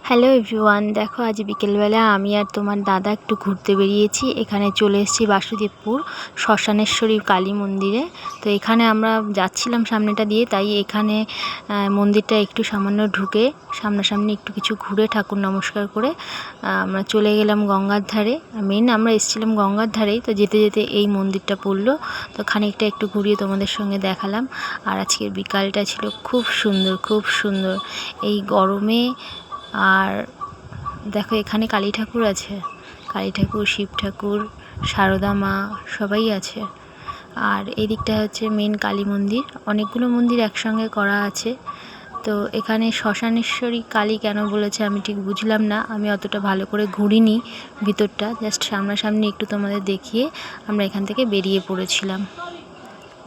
Hello everyone, দেখো আজ বিকেলবেলা আমি আর তোমার দাদা একটু ঘুরতে বেরিয়েছি। এখানে চলে এসেছি বাসুদেবপুর শ্মশানেশ্বরী কালী মন্দিরে। তো এখানে আমরা যাচ্ছিলাম সামনেটা দিয়ে, তাই এখানে মন্দিরটা একটু সামান্য ঢুকে সামনাসামনি একটু কিছু ঘুরে ঠাকুর নমস্কার করে আমরা চলে গেলাম গঙ্গার ধারে। মেন আমরা এসেছিলাম গঙ্গার ধারেই, তো যেতে যেতে এই মন্দিরটা পড়লো, তো খানিকটা একটু ঘুরিয়ে তোমাদের সঙ্গে দেখালাম। আর আজকের বিকালটা ছিল খুব সুন্দর, খুব সুন্দর এই গরমে। আর দেখো এখানে কালী ঠাকুর আছে, কালী ঠাকুর, শিব ঠাকুর, সারদা মা সবাই আছে। আর এই দিকটা হচ্ছে মেন কালী মন্দির, অনেকগুলো মন্দির একসঙ্গে করা আছে। তো এখানে শ্মশানেশ্বরী কালী কেন বলেছে আমি ঠিক বুঝলাম না, আমি অতটা ভালো করে ঘুরিনি ভিতরটা, জাস্ট সামনাসামনি একটু তোমাদের দেখিয়ে আমরা এখান থেকে বেরিয়ে পড়েছিলাম।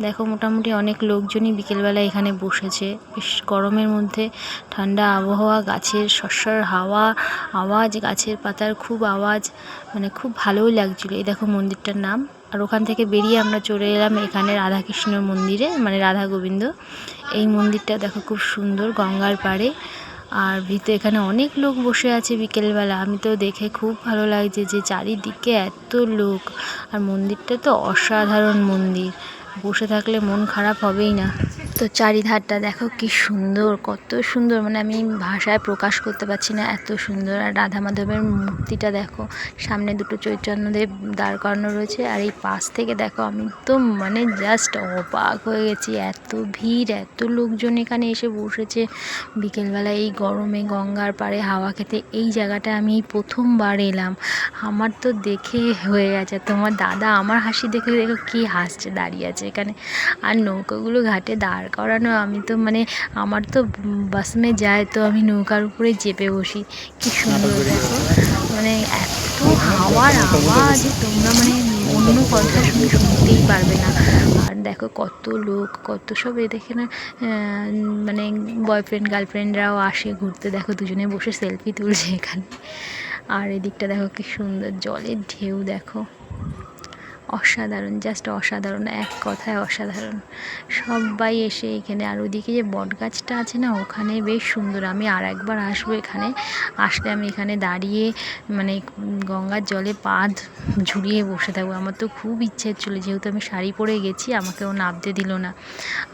দেখো মোটামুটি অনেক লোকজনই বিকেলবেলা এখানে বসেছে। বেশ গরমের মধ্যে ঠান্ডা আবহাওয়া, গাছের শস্যর হাওয়া, আওয়াজ, গাছের পাতার খুব আওয়াজ, মানে খুব ভালোই লাগছিলো। এই দেখো মন্দিরটার নাম। আর ওখান থেকে বেরিয়ে আমরা চলে এলাম এখানে রাধাকৃষ্ণর মন্দিরে, মানে রাধা গোবিন্দ। এই মন্দিরটা দেখো খুব সুন্দর, গঙ্গার পাড়ে। আর ভিতরে এখানে অনেক লোক বসে আছে বিকেলবেলা, আমি তো দেখে খুব ভালো লাগছে যে চারিদিকে এত লোক। আর মন্দিরটা তো অসাধারণ মন্দির, বসে থাকলে মন খারাপ হবেই না। তো চারিধারটা দেখো কি সুন্দর, কত সুন্দর, মানে আমি ভাষায় প্রকাশ করতে পারছি না, এত সুন্দর। আর রাধা মাধবের মূর্তিটা দেখো, সামনে দুটো চৈতন্যদেব দাঁড় করানো রয়েছে। আর এই পাশ থেকে দেখো, আমি তো মানে জাস্ট অবাক হয়ে গেছি, এত ভিড়, এত লোকজন এখানে এসে বসেছে বিকেলবেলা এই গরমে গঙ্গার পাড়ে হাওয়া খেতে। এই জায়গাটা আমি প্রথমবার এলাম, আমার তো দেখে হয়ে গেছে। তোমার দাদা আমার হাসি দেখে দেখো কী হাসছে, দাঁড়িয়ে আছে এখানে। আর নৌকাগুলো ঘাটে দাঁড় করানো, আমি তো মানে আমার তো বাস মে যায়, তো আমি নৌকার উপরে চেপে বসি। কি সুন্দর দেখো, মানে এত হাওয়ার আওয়াজ তোমরা মানে অন্য কথা শুনতেই পারবে না। আর দেখো কত লোক, কত সব এ দেখে না, মানে বয়ফ্রেন্ড গার্লফ্রেন্ডরাও আসে ঘুরতে। দেখো দুজনে বসে সেলফি তুলছে এখানে। আর এদিকটা দেখো কি সুন্দর, জলের ঢেউ দেখো, অসাধারণ, জাস্ট অসাধারণ, এক কথায় অসাধারণ। সবাই এসে এখানে। আর ওদিকে যে বট গাছটা আছে না, ওখানে বেশ সুন্দর। আমি আর একবার আসবো এখানে, আসলে আমি এখানে দাঁড়িয়ে মানে গঙ্গার জলে পা ঝুলিয়ে বসে থাকবো। আমার তো খুব ইচ্ছে হচ্ছিলো, যেহেতু আমি শাড়ি পরে গেছি, আমাকেও নামতে দিল না।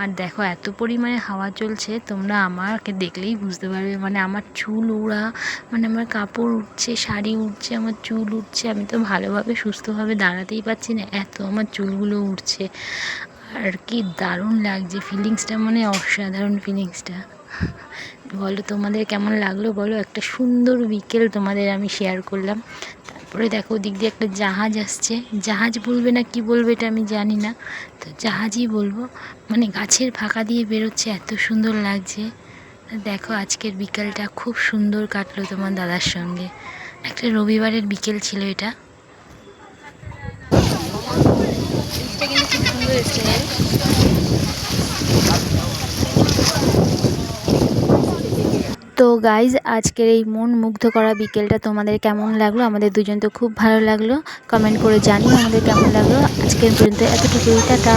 আর দেখো এত পরিমাণে হাওয়া চলছে, তোমরা আমাকে দেখলেই বুঝতে পারবে, মানে আমার চুল উড়া, মানে আমার কাপড় উঠছে, শাড়ি উঠছে, আমার চুল উঠছে। আমি তো ভালোভাবে সুস্থভাবে দাঁড়াতেই পারছি না, এত আমার চুলগুলো উঠছে। আর কি দারুণ লাগছে ফিলিংসটা, মানে অসাধারণ ফিলিংসটা। বলো তোমাদের কেমন লাগলো বলো, একটা সুন্দর বিকেল তোমাদের আমি শেয়ার করলাম। তারপরে দেখো ওদিক দিয়ে একটা জাহাজ আসছে, জাহাজ বলবে না কি বলবে এটা আমি জানি না, তো জাহাজই বলবো। মানে গাছের ফাঁকা দিয়ে বেরোচ্ছে, এত সুন্দর লাগছে। দেখো আজকের বিকেলটা খুব সুন্দর কাটলো তোমার দাদার সঙ্গে, একটা রবিবারের বিকেল ছিল এটা। তো গাইজ, আজকের এই মন মুগ্ধ করা বিকেলটা তোমাদের কেমন লাগলো? আমাদের দুজন তো খুব ভালো লাগলো, কমেন্ট করে জানিও আমাদের কেমন লাগলো। আজকের পর্যন্ত এতটুকুই, টাটা।